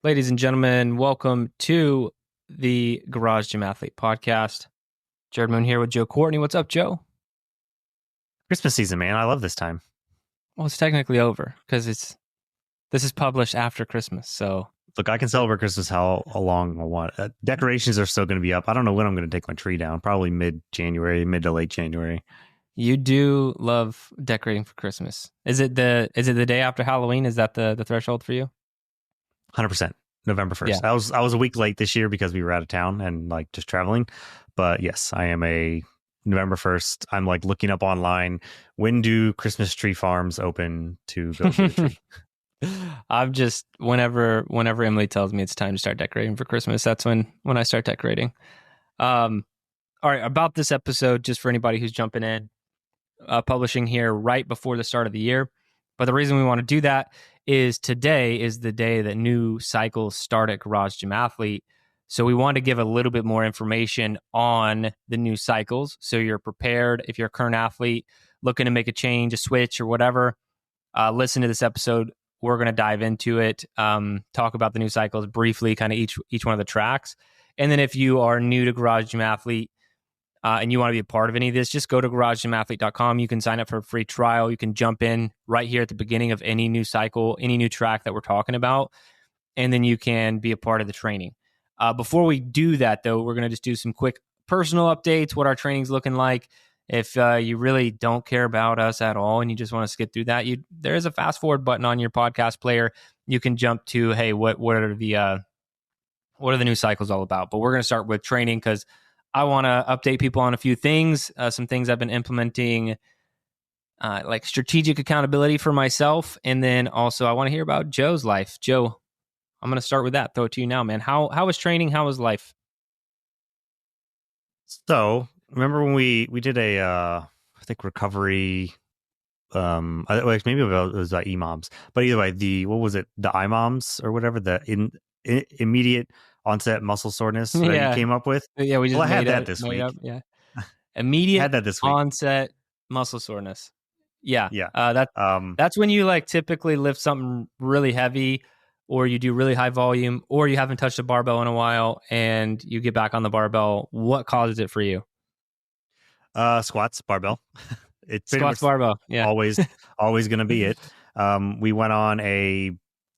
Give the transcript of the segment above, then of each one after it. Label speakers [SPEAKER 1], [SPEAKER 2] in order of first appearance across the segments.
[SPEAKER 1] Ladies and gentlemen, welcome to the Garage Gym Athlete Podcast. Jerred Moon here with Joe Courtney. What's up, Joe?
[SPEAKER 2] Christmas season, man. I love this time.
[SPEAKER 1] Well, it's technically over because this is published after Christmas. So
[SPEAKER 2] Look, I can celebrate Christmas how long I want. Decorations are still going to be up. I don't know when I'm going to take my tree down. Probably mid-January, mid to late January.
[SPEAKER 1] you do love decorating for Christmas. Is it the day after Halloween? Is that the threshold for you?
[SPEAKER 2] 100%. November 1st.
[SPEAKER 1] Yeah.
[SPEAKER 2] I was a week late this year because we were out of town and like just traveling. But yes, I am a November 1st. I'm like looking up online. When do Christmas tree farms open to go get a tree?
[SPEAKER 1] I'm just whenever Emily tells me it's time to start decorating for Christmas, that's when I start decorating. All right, about this episode, just for anybody who's jumping in, publishing here right before the start of the year. But the reason we want to do that is today is the day that new cycles start at Garage Gym Athlete. So we want to give a little bit more information on the new cycles so you're prepared. If you're a current athlete looking to make a change, a switch, or whatever, listen to this episode. We're going to dive into it, talk about the new cycles briefly, kind of each one of the tracks. And then if you are new to Garage Gym Athlete and you want to be a part of any of this, just go to garagegymathlete.com. You can sign up for a free trial. You can jump in right here at the beginning of any new cycle, any new track that we're talking about, and then you can be a part of the training. Before we do that, though, we're going to just do some quick personal updates, what our training's looking like. If you really don't care about us at all and you just want to skip through that, there is a fast forward button on your podcast player. You can jump to, hey, what are the new cycles all about? But we're going to start with training because I want to update people on a few things, some things I've been implementing, like strategic accountability for myself, and then also I want to hear about Joe's life. Joe, I'm going to start with that. Throw it to you now, man. How was training? How was life?
[SPEAKER 2] So remember when we did a I think recovery, maybe it was EMOMs, but either way, the IMOMs or whatever, the immediate onset muscle soreness that you came up with.
[SPEAKER 1] Yeah, we just
[SPEAKER 2] I had that this week.
[SPEAKER 1] Yeah, immediate
[SPEAKER 2] had that this week.
[SPEAKER 1] onset muscle soreness. Yeah.
[SPEAKER 2] Yeah.
[SPEAKER 1] That's when you like typically lift something really heavy, or you do really high volume, or you haven't touched a barbell in a while and you get back on the barbell. What causes it for you?
[SPEAKER 2] Squats, barbell. It's
[SPEAKER 1] squats, barbell. Yeah.
[SPEAKER 2] Always going to be it. We went on a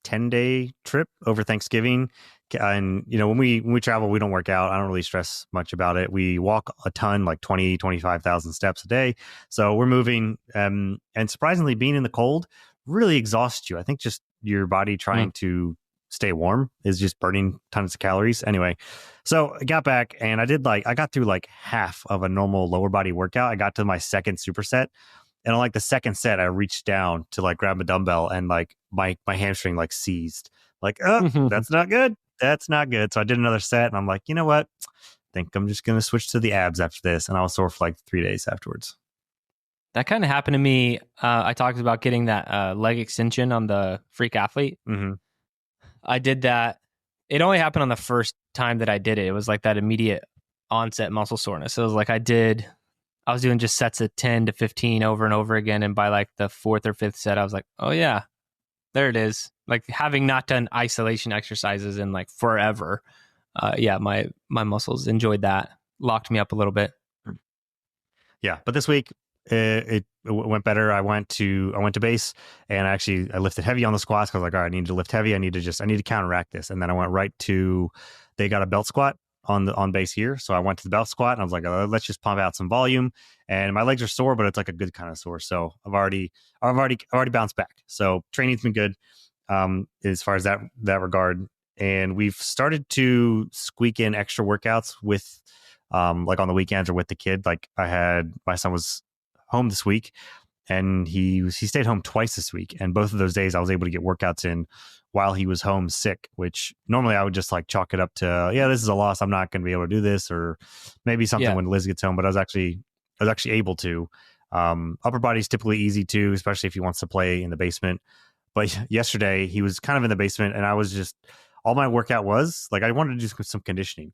[SPEAKER 2] 10-day trip over Thanksgiving. And, when we travel, we don't work out. I don't really stress much about it. We walk a ton, like 20, 25,000 steps a day. So we're moving. And surprisingly, being in the cold really exhausts you. I think just your body trying to stay warm is just burning tons of calories. Anyway, so I got back and I got through like half of a normal lower body workout. I got to my second superset. And on like the second set, I reached down to like grab a dumbbell and like my hamstring like seized. Like, that's not good. That's not good. So I did another set and I'm like, you know what? I think I'm just going to switch to the abs after this. And I was sore for like 3 days afterwards.
[SPEAKER 1] That kind of happened to me. I talked about getting that leg extension on the Freak Athlete.
[SPEAKER 2] Mm-hmm.
[SPEAKER 1] I did that. It only happened on the first time that I did it. It was like that immediate onset muscle soreness. So it was like I was doing just sets of 10 to 15 over and over again. And by like the fourth or fifth set, I was like, oh yeah, there it is. Like having not done isolation exercises in like forever. My muscles enjoyed that. Locked me up a little bit.
[SPEAKER 2] Yeah. But this week it went better. I went to base and I lifted heavy on the squats because I was like, all right, I need to lift heavy. I need to counteract this. And then I went right to, they got a belt squat on base here. So I went to the belt squat and I was like, let's just pump out some volume. And my legs are sore, but it's like a good kind of sore. So I've already bounced back. So training's been good as far as that regard. And we've started to squeak in extra workouts with like on the weekends or with the kid. Like my son was home this week and he stayed home twice this week. And both of those days I was able to get workouts in while he was home sick, which normally I would just like chalk it up to, this is a loss. I'm not going to be able to do this, or maybe something when Liz gets home, but I was actually able to. Upper body's typically easy too, especially if he wants to play in the basement. But yesterday he was kind of in the basement and I was just, all my workout was like, I wanted to do some conditioning.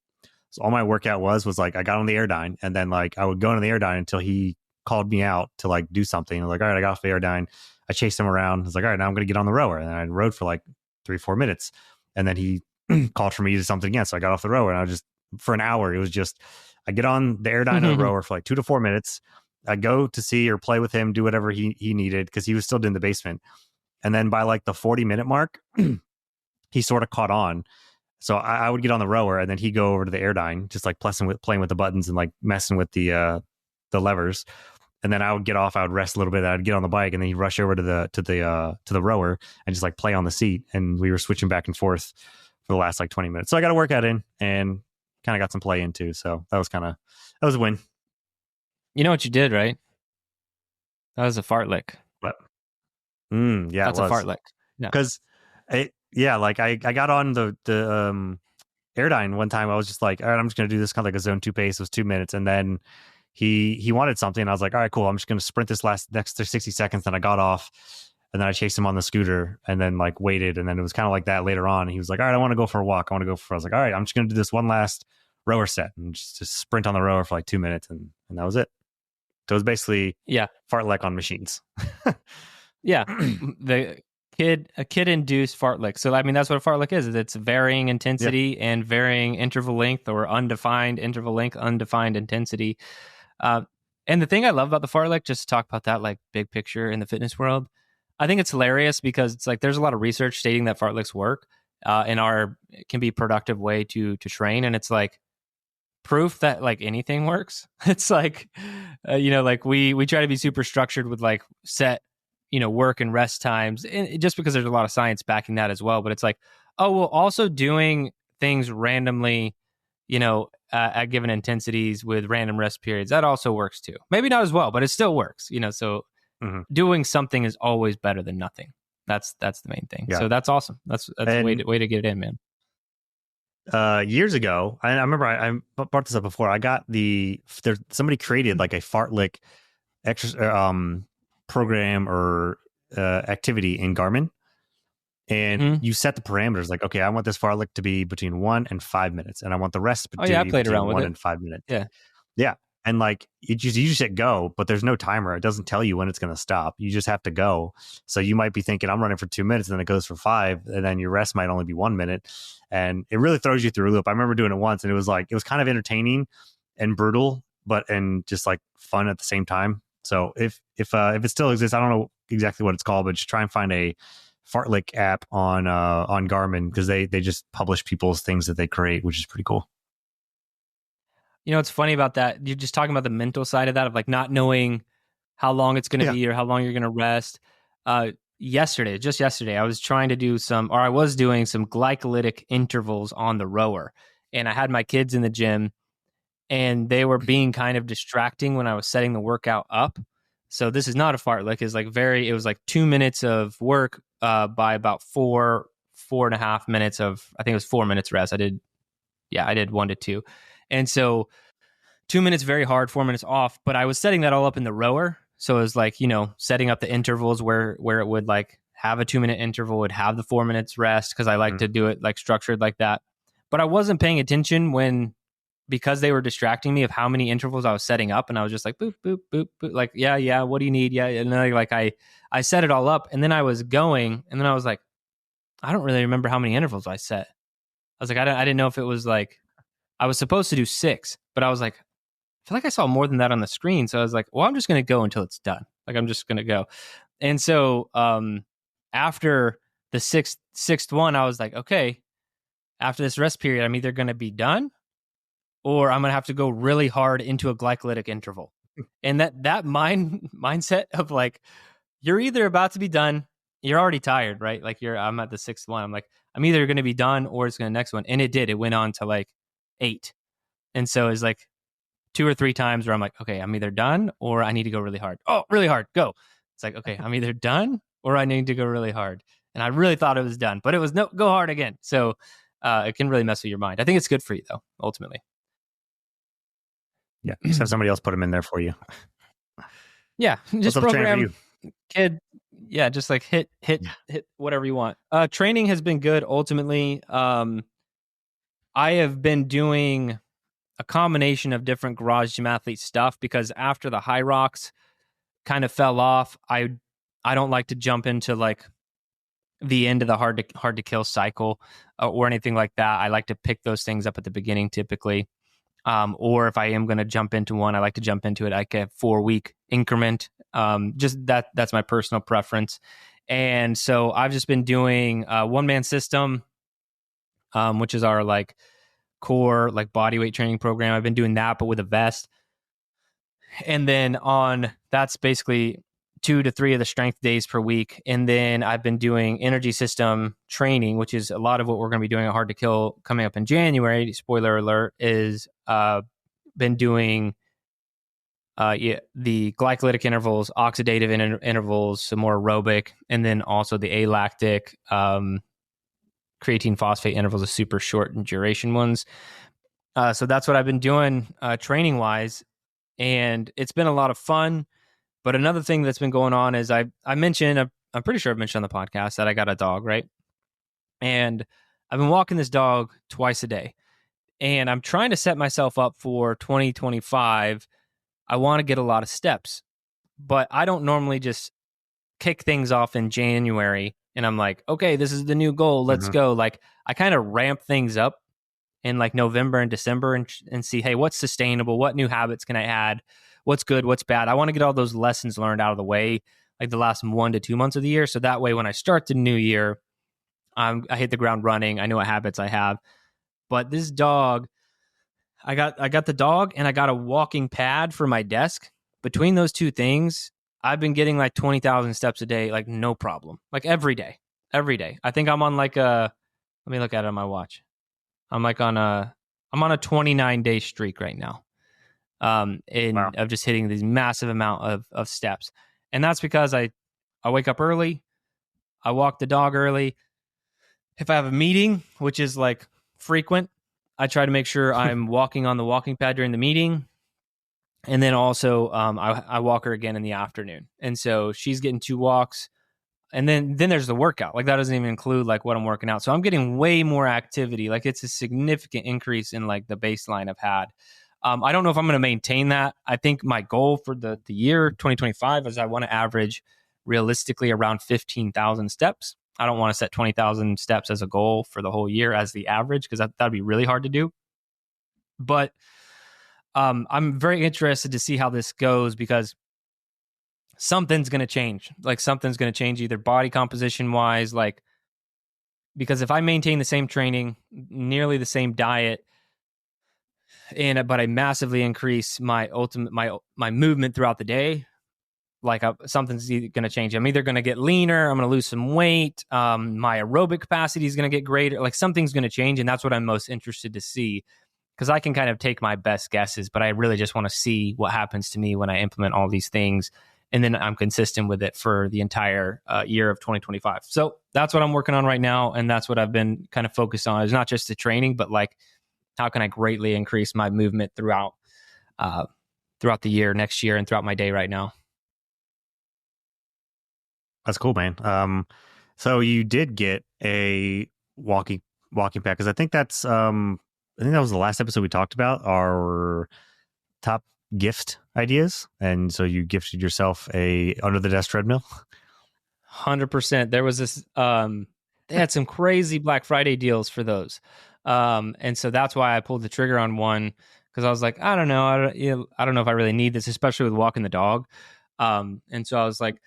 [SPEAKER 2] So all my workout was like, I got on the Airdyne and then like I would go on the Airdyne until he called me out to like do something. I was like, all right, I got off the Airdyne. I chased him around. I was like, all right, now I'm going to get on the rower. And I rode for like 3-4 minutes. and then he called for me to do something again. So I got off the rower, and I was just for an hour. It was just I get on the Airdyne of the rower for like 2 to 4 minutes. I go to see or play with him, do whatever he needed because he was still in the basement. And then by like the 40-minute mark, he sort of caught on. So I would get on the rower, and then he'd go over to the Airdyne, just like playing with the buttons and like messing with the levers. And then I would get off. I would rest a little bit. I'd get on the bike, and then he'd rush over to the rower and just like play on the seat. And we were switching back and forth for the last like 20 minutes. So I got a workout in and kind of got some play in too. So that was a win.
[SPEAKER 1] You know what you did, right? That was a fartlek.
[SPEAKER 2] But yeah,
[SPEAKER 1] that's
[SPEAKER 2] it
[SPEAKER 1] a
[SPEAKER 2] was.
[SPEAKER 1] fartlek. Yeah,
[SPEAKER 2] because like I got on the Airdyne one time. I was just like, all right, I'm just gonna do this kind of like a zone 2 pace. It was 2 minutes, and then he wanted something. I was like, all right, cool. I'm just gonna sprint this next 60 seconds. Then I got off, and then I chased him on the scooter, and then like waited, and then it was kind of like that later on. He was like, all right, I want to go for a walk. I was like, all right, I'm just gonna do this one last rower set and just sprint on the rower for like 2 minutes, and that was it. So it was basically fartlek on machines.
[SPEAKER 1] Yeah, a kid induced fartlek. So I mean, that's what a fartlek is. It's varying intensity and varying interval length, or undefined interval length, undefined intensity. And the thing I love about the fartlek, just to talk about that like big picture in the fitness world, I think it's hilarious because it's like there's a lot of research stating that fartleks work and can be a productive way to train, and it's like proof that like anything works. It's like like we try to be super structured with like set work and rest times, and just because there's a lot of science backing that as well. But it's like, oh well, also doing things randomly at given intensities with random rest periods, that also works too. Maybe not as well, but it still works. So doing something is always better than nothing. That's the main thing. So that's awesome. That's a way to get it in, man.
[SPEAKER 2] Years ago, I remember I brought this up before. I got somebody created like a fartlek program or activity in Garmin, and you set the parameters like, okay, I want this fartlek to be between 1 and 5 minutes, and I want the rest to be
[SPEAKER 1] I played around with
[SPEAKER 2] 1
[SPEAKER 1] it.
[SPEAKER 2] and 5 minutes.
[SPEAKER 1] Yeah.
[SPEAKER 2] And like you just hit go, but there's no timer. It doesn't tell you when it's going to stop. You just have to go. So you might be thinking, I'm running for 2 minutes, and then it goes for 5, and then your rest might only be 1 minit, and it really throws you through a loop. I remember doing it once, and it was kind of entertaining and brutal, and just like fun at the same time. So if it still exists, I don't know exactly what it's called, but just try and find a fartlek app on Garmin, because they just publish people's things that they create, which is pretty cool.
[SPEAKER 1] It's funny about that. You're just talking about the mental side of that, of like not knowing how long it's going to be or how long you're going to rest. Just yesterday, I was trying to do I was doing some glycolytic intervals on the rower, and I had my kids in the gym, and they were being kind of distracting when I was setting the workout up. So this is not a fartlek. It was like 2 minutes of work by about 4.5 minutes of, I think it was 4 minutes rest. I did 1 to 2. And so 2 minutes very hard, 4 minutes off, but I was setting that all up in the rower. So it was like, setting up the intervals where it would like have a 2 minute interval, would have the 4 minutes rest, because I like to do it like structured like that. But I wasn't paying attention because they were distracting me of how many intervals I was setting up, and I was just like boop, boop, boop, boop, like, yeah, what do you need? Yeah. And then like I set it all up, and then I was going, and then I was like, I don't really remember how many intervals I set. I was like, I didn't know if it was like, I was supposed to do 6, but I was like, I feel like I saw more than that on the screen. So I was like, well, I'm just going to go until it's done. Like, I'm just going to go. And so after the sixth one, I was like, okay, after this rest period, I'm either going to be done, or I'm going to have to go really hard into a glycolytic interval. And that mindset of like, you're either about to be done, you're already tired, right? Like I'm at the 6th one. I'm like, I'm either going to be done or it's going to next one. And it did. It went on to like 8. And so it's like 2 or 3 times where I'm like, okay, I'm either done or I need to go really hard. Oh, really hard. Go. It's like, okay, I'm either done or I need to go really hard. And I really thought it was done, but it was no, go hard again. So it can really mess with your mind. I think it's good for you though, ultimately.
[SPEAKER 2] Yeah. Just have somebody else put them in there for you.
[SPEAKER 1] Yeah. Just program kid. Yeah. Just like hit whatever you want. Training has been good. Ultimately, I have been doing a combination of different garage gym athlete stuff, because after the high rocks kind of fell off, I don't like to jump into like the end of the hard to kill cycle or anything like that. I like to pick those things up at the beginning typically. Or if I am going to jump into one, I like to jump into it like a 4-week increment. Just that's my personal preference. And so I've just been doing one man system, which is our like core like body weight training program. I've been doing that, but with a vest. And then on that's basically 2 to 3 of the strength days per week. And then I've been doing energy system training, which is a lot of what we're going to be doing at Hard to Kill coming up in January. Spoiler alert, is been doing the glycolytic intervals, oxidative intervals, some more aerobic, and then also the alactic creatine phosphate intervals, the super short and duration ones. So that's what I've been doing training wise. And it's been a lot of fun. But another thing that's been going on is I mentioned, I'm pretty sure I've mentioned on the podcast that I got a dog, right? And I've been walking this dog twice a day. And I'm trying to set myself up for 2025. I want to get a lot of steps, but I don't normally just kick things off in January and I'm like, okay, this is the new goal. Let's go. Like I kind of ramp things up in like November and December and see, hey, what's sustainable? What new habits can I add? What's good? What's bad? I want to get all those lessons learned out of the way, like the last 1 to 2 months of the year. So that way, when I start the new year, I hit the ground running. I know what habits I have. But this dog, I got the dog and I got a walking pad for my desk. Between those two things, I've been getting like 20,000 steps a day, like no problem, like every day. I think I'm on like let me look at it on my watch. I'm on a 29-day streak right now.
[SPEAKER 2] Wow.
[SPEAKER 1] Of just hitting these massive amount of steps. And that's because I wake up early, I walk the dog early. If I have a meeting, which is like frequent, I try to make sure I'm walking on the walking pad during the meeting. And then also I walk her again in the afternoon. And so she's getting 2 walks. And then there's the workout. Like that doesn't even include like what I'm working out. So I'm getting way more activity. Like it's a significant increase in like the baseline I've had. I don't know if I'm going to maintain that. I think my goal for the year 2025 is I want to average realistically around 15,000 steps. I don't want to set 20,000 steps as a goal for the whole year as the average because that'd be really hard to do. But I'm very interested to see how this goes because something's going to change. Like something's going to change either body composition wise, like because if I maintain the same training, nearly the same diet, but I massively increase my movement throughout the day, like something's going to change. I'm either going to get leaner, I'm going to lose some weight, my aerobic capacity is going to get greater, like something's going to change, and that's what I'm most interested to see because I can kind of take my best guesses, but I really just want to see what happens to me when I implement all these things, and then I'm consistent with it for the entire year of 2025. So that's what I'm working on right now, and that's what I've been kind of focused on. It's not just the training, but like how can I greatly increase my movement throughout the year, next year, and throughout my day right now.
[SPEAKER 2] That's cool, man. So you did get a walking pad because I think that was the last episode we talked about our top gift ideas, and so you gifted yourself a under the desk treadmill.
[SPEAKER 1] 100%. There was this. They had some crazy Black Friday deals for those, and so that's why I pulled the trigger on one because I was like, I don't know, I don't know if I really need this, especially with walking the dog. And so I was like,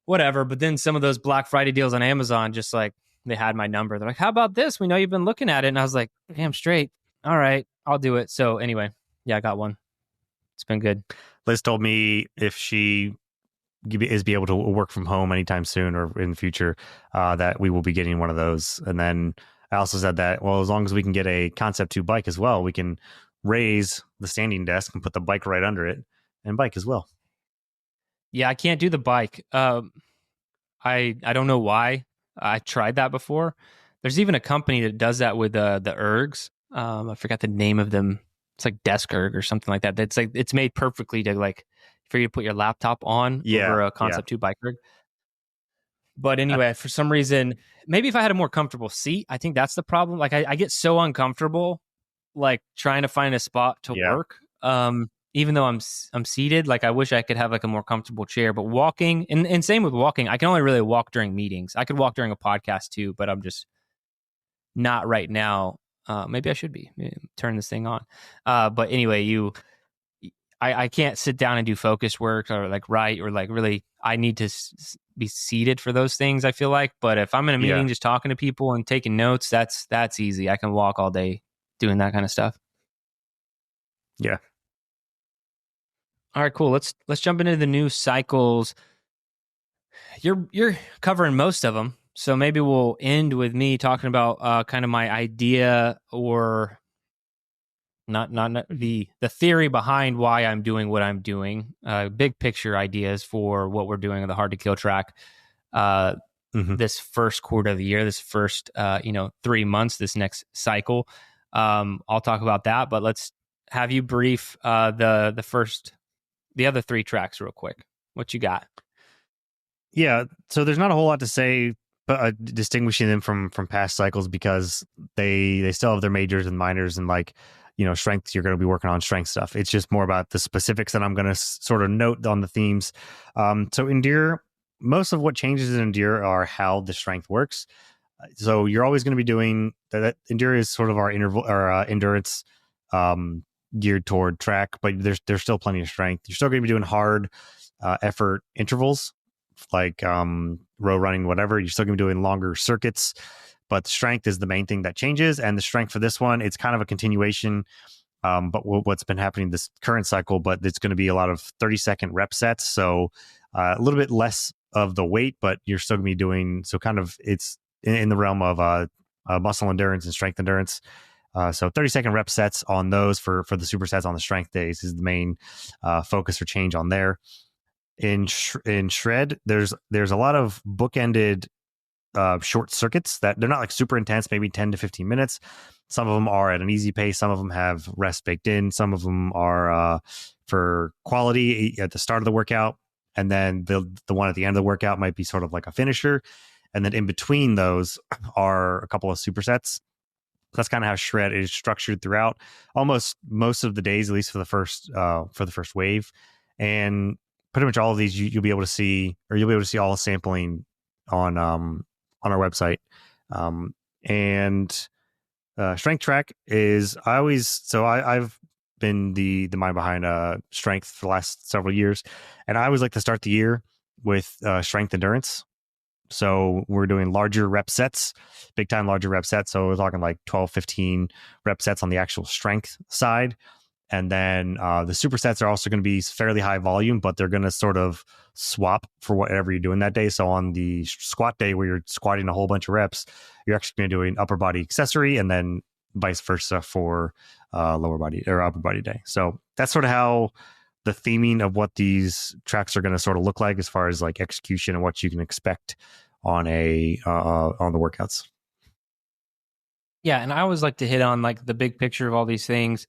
[SPEAKER 1] whatever. But then some of those Black Friday deals on Amazon, just like they had my number. They're like, how about this? We know you've been looking at it. And I was like, damn straight. All right, I'll do it. So anyway, yeah, I got one. It's been good.
[SPEAKER 2] Liz told me if she is be able to work from home anytime soon or in the future, that we will be getting one of those. And then I also said that, well, as long as we can get a Concept 2 bike as well, we can raise the standing desk and put the bike right under it and bike as well.
[SPEAKER 1] Yeah, I can't do the bike. I don't know why. I tried that before. There's even a company that does that with the ergs. I forgot the name of them. It's like Desk Erg or something like that. It's like it's made perfectly to like for you to put your laptop on over a Concept 2 bike erg. But anyway, for some reason, maybe if I had a more comfortable seat, I think that's the problem. Like I get so uncomfortable, like trying to find a spot to work. even though I'm seated, like I wish I could have like a more comfortable chair. But walking, and same with walking, I can only really walk during meetings. I could walk during a podcast too, but I'm just not right now. Maybe I should be turn this thing on. But anyway, I can't sit down and do focus work or like write or like really. I need to be seated for those things. I feel like, but if I'm in a meeting just talking to people and taking notes, that's easy. I can walk all day doing that kind of stuff.
[SPEAKER 2] Yeah.
[SPEAKER 1] All right, cool. Let's jump into the new cycles. You're covering most of them, so maybe we'll end with me talking about kind of my idea or not the theory behind why I'm doing what I'm doing. Big picture ideas for what we're doing on the Hard to Kill track. This first quarter of the year, this first 3 months, this next cycle. I'll talk about that, but let's have you brief the other 3 tracks real quick. What you got?
[SPEAKER 2] Yeah, so there's not a whole lot to say, but distinguishing them from past cycles because they still have their majors and minors and like strength. You're going to be working on strength stuff. It's just more about the specifics that I'm going to sort of note on the themes. So Endure, most of what changes in Endure are how the strength works. So you're always going to be doing that. Endure is sort of our interval or endurance geared toward track, but there's still plenty of strength. You're still going to be doing hard effort intervals like row running, whatever. You're still going to be doing longer circuits, but the strength is the main thing that changes. And the strength for this one, it's kind of a continuation, but what's been happening this current cycle, but it's going to be a lot of 30-second rep sets. So a little bit less of the weight, but you're still going to be doing, so kind of it's in the realm of muscle endurance and strength endurance. So 30-second rep sets on those for the supersets on the strength days is the main focus or change on there. In Shred, there's a lot of bookended short circuits that they're not like super intense, maybe 10 to 15 minutes. Some of them are at an easy pace. Some of them have rest baked in. Some of them are for quality at the start of the workout. And then the one at the end of the workout might be sort of like a finisher. And then in between those are a couple of supersets. That's kind of how Shred is structured throughout almost most of the days, at least for the first wave. And pretty much all of these you'll be able to see, or you'll be able to see all the sampling on our website. And strength track is I've been the mind behind strength for the last several years, and I always like to start the year with strength endurance. So we're doing larger rep sets, big time larger rep sets. So we're talking like 12, 15 rep sets on the actual strength side. And then the supersets are also going to be fairly high volume, but they're going to sort of swap for whatever you're doing that day. So on the squat day where you're squatting a whole bunch of reps, you're actually going to be doing upper body accessory, and then vice versa for lower body or upper body day. So that's sort of how the theming of what these tracks are going to sort of look like as far as like execution and what you can expect on the workouts.
[SPEAKER 1] Yeah, and I always like to hit on like the big picture of all these things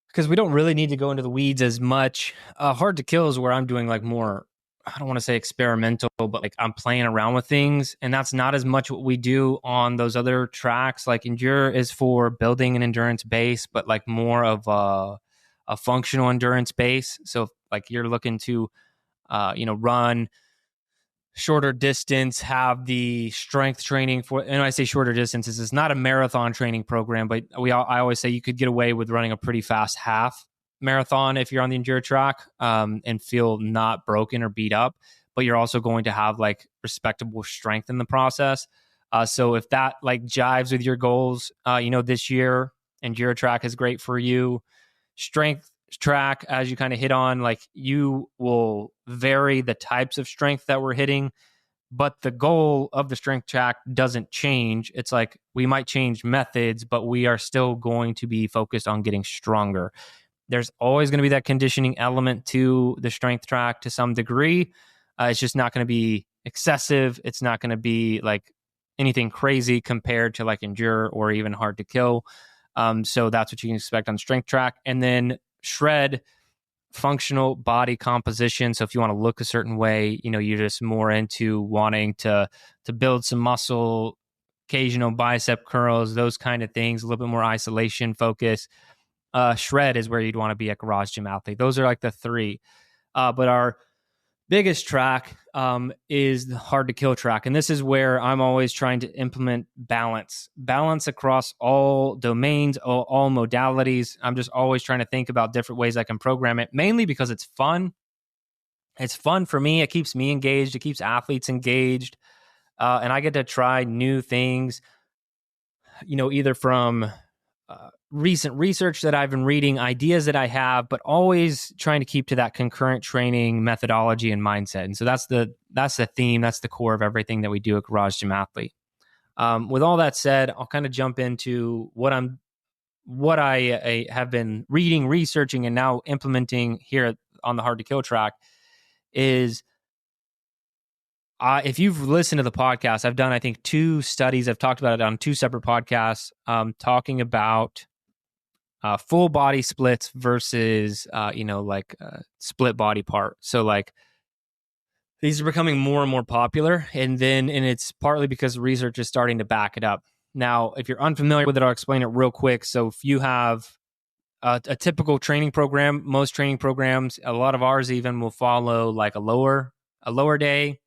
[SPEAKER 1] because we don't really need to go into the weeds as much. Hard to Kill is where I'm doing like more, I don't want to say experimental, but like I'm playing around with things, and that's not as much what we do on those other tracks. Like Endure is for building an endurance base, but like more of a functional endurance base. So like you're looking to run shorter distance, have the strength training for, and when I say shorter distances, it's not a marathon training program, but I always say you could get away with running a pretty fast half marathon if you're on the Endure track and feel not broken or beat up, but you're also going to have like respectable strength in the process. So if that like jives with your goals, this year Endure track is great for you. Strength track, as you kind of hit on, like you will vary the types of strength that we're hitting, but the goal of the strength track doesn't change. It's like we might change methods, but we are still going to be focused on getting stronger. There's always going to be that conditioning element to the strength track to some degree. It's just not going to be excessive. It's not going to be like anything crazy compared to like Endure or even Hard to Kill. So that's what you can expect on strength track. And then Shred, functional body composition. So if you want to look a certain way, you're just more into wanting to build some muscle, occasional bicep curls, those kind of things, a little bit more isolation focus. Shred is where you'd want to be at Garage Gym Athlete. Those are like the three. But our biggest track is the hard to kill track. And this is where I'm always trying to implement balance across all domains, all modalities. I'm just always trying to think about different ways I can program it, mainly because it's fun. It's fun for me. It keeps me engaged. It keeps athletes engaged. And I get to try new things, either from recent research that I've been reading, ideas that I have, but always trying to keep to that concurrent training methodology and mindset. And so that's the theme, that's the core of everything that we do at Garage Gym Athlete. With all that said, I'll kind of jump into what I have been reading, researching, and now implementing here on the Hard to Kill track is if you've listened to the podcast, I've done, I think, 2 studies. I've talked about it on 2 separate podcasts, talking about full body splits versus, split body part. So like these are becoming more and more popular. And it's partly because research is starting to back it up. Now, if you're unfamiliar with it, I'll explain it real quick. So if you have a typical training program, most training programs, a lot of ours even will follow like a lower day,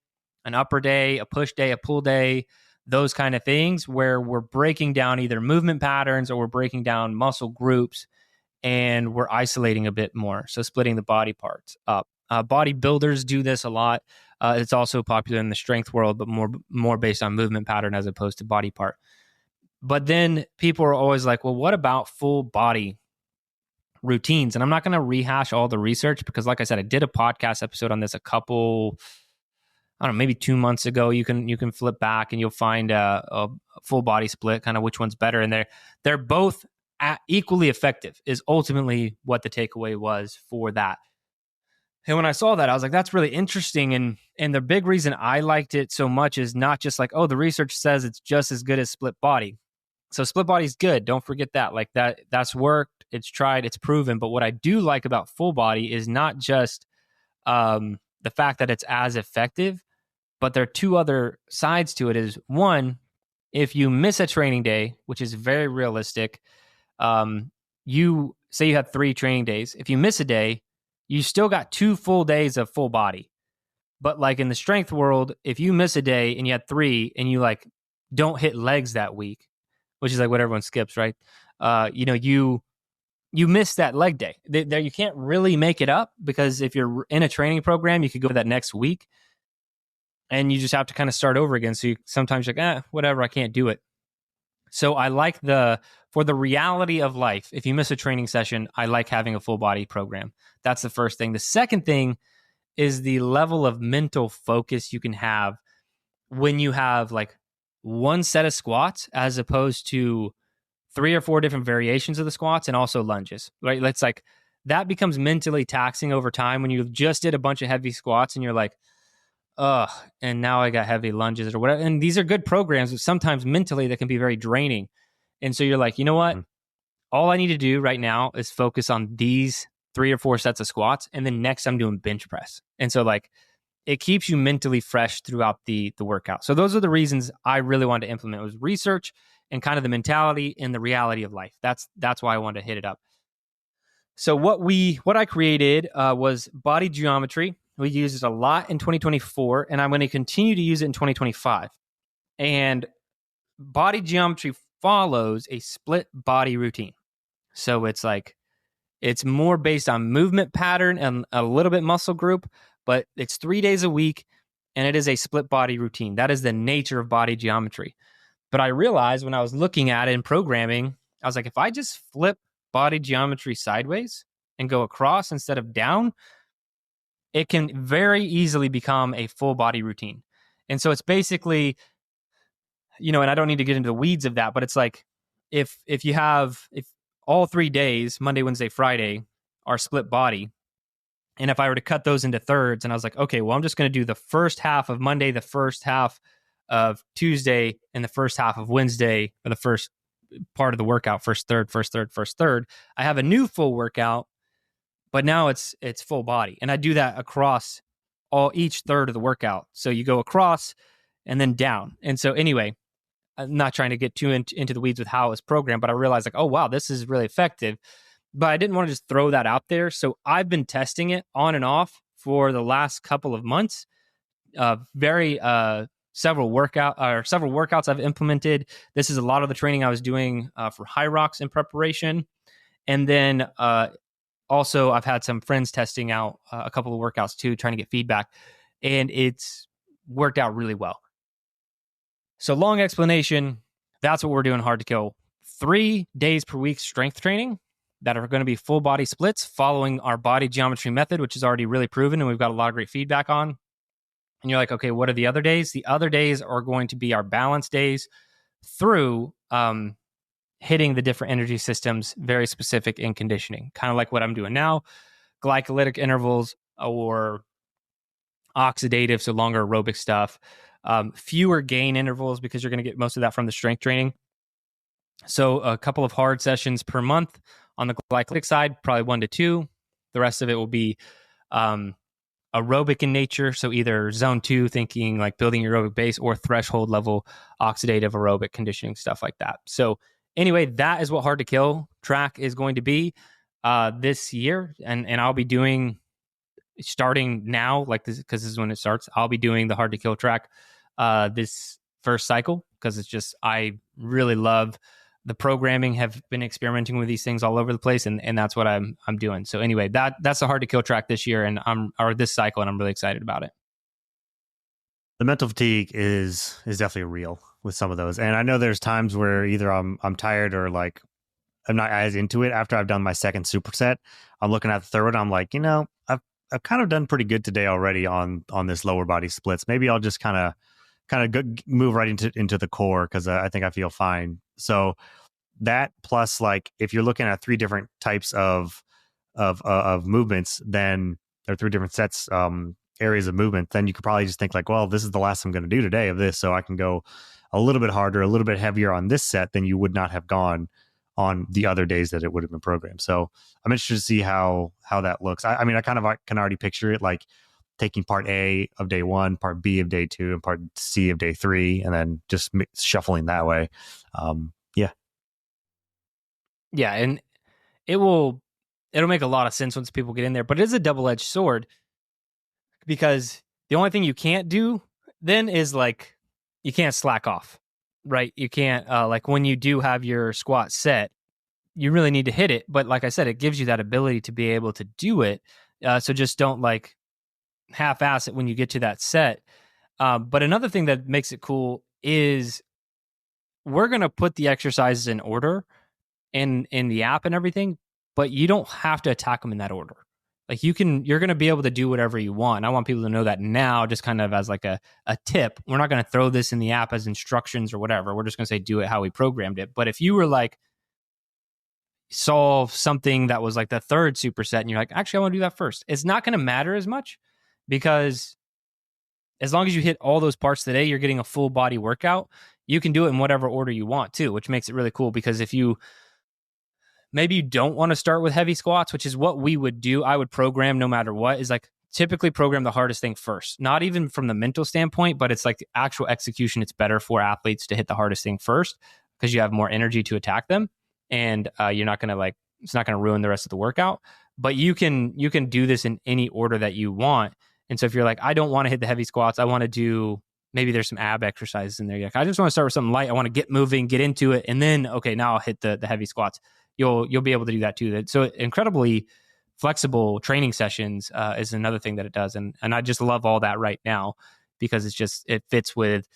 [SPEAKER 1] an upper day, a push day, a pull day, those kind of things where we're breaking down either movement patterns or we're breaking down muscle groups and we're isolating a bit more. So splitting the body parts up. Bodybuilders do this a lot. It's also popular in the strength world, but more based on movement pattern as opposed to body part. But then people are always like, well, what about full body routines? And I'm not going to rehash all the research because, like I said, I did a podcast episode on this maybe 2 months ago. You can flip back and you'll find a full body split, kind of which one's better. And they're both equally effective is ultimately what the takeaway was for that. And when I saw that, I was like, that's really interesting. And the big reason I liked it so much is not just like, oh, the research says it's just as good as split body. So split body is good. Don't forget that. Like that's worked. It's tried. It's proven. But what I do like about full body is not just the fact that it's as effective, but there are 2 other sides to it. Is one, if you miss a training day, which is very realistic, you say you have 3 training days. If you miss a day, you still got 2 full days of full body. But like in the strength world, if you miss a day and you had 3 and you like don't hit legs that week, which is like what everyone skips, right? You miss that leg day. There you can't really make it up because if you're in a training program, you could go that next week and you just have to kind of start over again. So sometimes you're like, whatever, I can't do it. So I like for the reality of life, if you miss a training session, I like having a full body program. That's the first thing. The second thing is the level of mental focus you can have when you have like one set of squats as opposed to 3 or 4 different variations of the squats and also lunges, right? It's like that becomes mentally taxing over time when you just did a bunch of heavy squats and you're like, ugh, and now I got heavy lunges or whatever. And these are good programs, but sometimes mentally that can be very draining. And so you're like, you know what? All I need to do right now is focus on these 3 or 4 sets of squats. And then next I'm doing bench press. And so like it keeps you mentally fresh throughout the workout. So those are the reasons I really wanted to implement. It was research and kind of the mentality and the reality of life. That's why I wanted to hit it up. So what I created was body geometry. We used it a lot in 2024, and I'm going to continue to use it in 2025. And body geometry follows a split body routine. So it's more based on movement pattern and a little bit muscle group, but it's 3 days a week, and it is a split body routine. That is the nature of body geometry. But I realized when I was looking at it in programming, I was like, if I just flip body geometry sideways and go across instead of down, it can very easily become a full body routine. And so it's basically, and I don't need to get into the weeds of that, but it's like if all 3 days, Monday, Wednesday, Friday, are split body, and if I were to cut those into thirds, and I was like, okay, well, I'm just going to do the first half of Monday, the first half of Tuesday, and the first half of Wednesday, or the first part of the workout, first third, I have a new full workout, but now it's full body. And I do that across each third of the workout. So you go across and then down. And so anyway, I'm not trying to get too into the weeds with how it's programmed, but I realized like, oh, wow, this is really effective. but I didn't want to just throw that out there. So I've been testing it on and off for the last couple of months. Very several workouts I've implemented. This is a lot of the training I was doing for High Rocks in preparation, and then also I've had some friends testing out a couple of workouts too, trying to get feedback, and it's worked out really well. So long explanation, that's what we're doing hard to kill. 3 days per week strength training that are going to be full body splits following our body geometry method, which is already really proven and we've got a lot of great feedback on. And you're like, okay, what are the other days? The other days are going to be our balance days through hitting the different energy systems, very specific in conditioning, kind of like what I'm doing now, glycolytic intervals or oxidative, so longer aerobic stuff, fewer gain intervals because you're going to get most of that from the strength training. So a couple of hard sessions per month on the glycolytic side, probably 1 to 2. The rest of it will be aerobic in nature. So either zone 2, thinking like building your aerobic base, or threshold level oxidative aerobic conditioning, stuff like that. So anyway, that is what Hard to Kill track is going to be this year. And I'll be doing, starting now, like this, because this is when it starts, I'll be doing the Hard to Kill track this first cycle, because it's just, I really love the programming, have been experimenting with these things all over the place, and that's what I'm doing. So anyway, that's the Hard to Kill track this year, and or this cycle, and I'm really excited about it.
[SPEAKER 2] The mental fatigue is definitely real with some of those, and I know there's times where either I'm tired or like I'm not as into it. After I've done my second superset, I'm looking at the third one. I'm like, I've kind of done pretty good today already on this lower body splits. Maybe I'll just kind of move right into the core, because I think I feel fine. So that, plus like if you're looking at 3 different types of movements, then or 3 different sets areas of movement, then you could probably just think like, well, this is the last I'm going to do today of this, so I can go a little bit harder, a little bit heavier on this set than you would not have gone on the other days that it would have been programmed. So I'm interested to see how that looks. I mean, I kind of can already picture it like taking part A of day 1, part B of day 2, and part C of day 3, and then just shuffling that way.
[SPEAKER 1] Yeah, and it'll make a lot of sense once people get in there, but it is a double-edged sword, because the only thing you can't do then is like, you can't slack off, right? You can't like when you do have your squat set, you really need to hit it. But like I said, it gives you that ability to be able to do it. So just don't like half-ass it when you get to that set. But another thing that makes it cool is we're going to put the exercises in order in the app and everything, but you don't have to attack them in that order. Like you're going to be able to do whatever you want. I want people to know that now, just kind of as like a tip. We're not going to throw this in the app as instructions or whatever. We're just going to say, do it how we programmed it. But if you were like, solve something that was like the third superset, and you're like, actually, I want to do that first, it's not going to matter as much, because as long as you hit all those parts today, you're getting a full body workout. You can do it in whatever order you want too, which makes it really cool. Because if maybe you don't want to start with heavy squats, which is what we would do, I would program no matter what, is like typically program the hardest thing first. Not even from the mental standpoint, but it's like the actual execution. It's better for athletes to hit the hardest thing first, because you have more energy to attack them, and you're not going to like, it's not going to ruin the rest of the workout. But you can do this in any order that you want. And so if you're like, I don't want to hit the heavy squats, I want to do, maybe there's some ab exercises in there. You're like, I just want to start with something light. I want to get moving, get into it, and then okay, now I'll hit the heavy squats. You'll be able to do that too. So incredibly flexible training sessions is another thing that it does, and I just love all that right now, because it fits with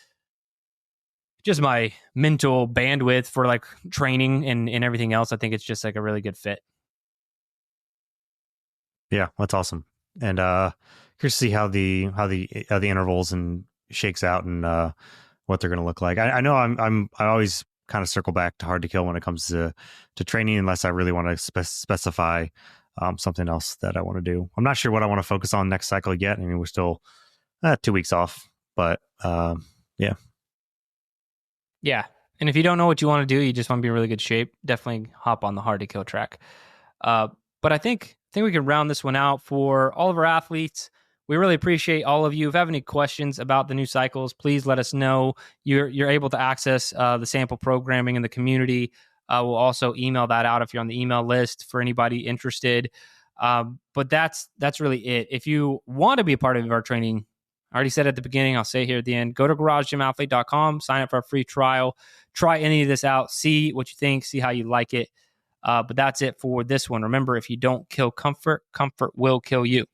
[SPEAKER 1] just my mental bandwidth for like training and everything else. I think it's just like a really good fit.
[SPEAKER 2] Yeah, that's awesome. And curious to see how the intervals and shakes out, and what they're going to look like. I know I always kind of circle back to Hard to Kill when it comes to training, unless I really want to specify something else that I want to do. I'm not sure what I want to focus on next cycle yet. I mean, we're still 2 weeks off, but yeah.
[SPEAKER 1] Yeah. And if you don't know what you want to do, you just want to be in really good shape, definitely hop on the Hard to Kill track. But I think we can round this one out for all of our athletes. We really appreciate all of you. If you have any questions about the new cycles, please let us know. You're able to access the sample programming in the community We'll also email that out if you're on the email list for anybody interested. But that's really it. If you want to be a part of our training, I already said at the beginning, I'll say here at the end, go to garagegymathlete.com, sign up for a free trial, try any of this out, see what you think, see how you like it. But that's it for this one. Remember, if you don't kill comfort, comfort will kill you.